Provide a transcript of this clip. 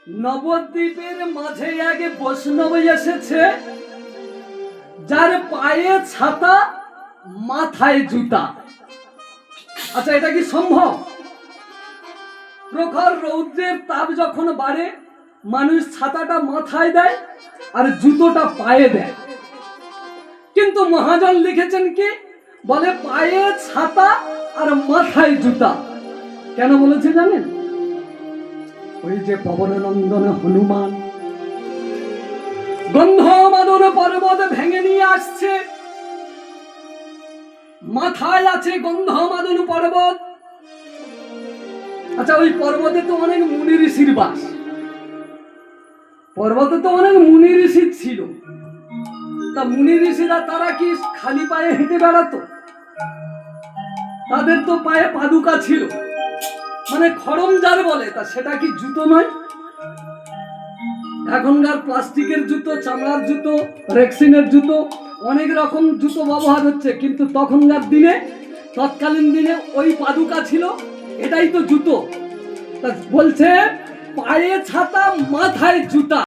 নবদ্বীপের মাঝে এক বৈষ্ণব এসেছে, যার পায়ে ছাতা মাথায় জুতা। আচ্ছা, এটা কি সম্ভব? প্রখর রৌদ্রের তাপ যখন বাড়ে, মানুষ ছাতাটা মাথায় দেয় আর জুতোটা পায়ে দেয়। কিন্তু মহাজন লিখেছেন কি, বলে পায়ে ছাতা আর মাথায় জুতা। কেন বলেছে জানেন? ওই যে পবননন্দন হনুমান গন্ধমাদন পর্বত ভেঙে নিয়ে আসছে, মাথায় আছে গন্ধমাদন পর্বত। আচ্ছা, ওই পর্বতে তো অনেক মুনি ঋষির বাস, পর্বতে তো অনেক মুনি ঋষি ছিল। তা মুনি ঋষিরা তারা কি খালি পায়ে হেঁটে বেড়াতো? তাদের তো পায়ে পাদুকা ছিল, মানে খড়ম যার বলে, তা সেটা কি জুতো নয়? এখনকার প্লাস্টিকের জুতো, চামড়ার জুতো, রেক্সিনের জুতো, অনেক রকম জুতো ব্যবহার হচ্ছে, কিন্তু তখনকার দিনে, তৎকালীন দিনে ওই পাদুকা ছিল, এটাই তো জুতো। তা বলছে পায়ে ছাতা মাথায় জুতা।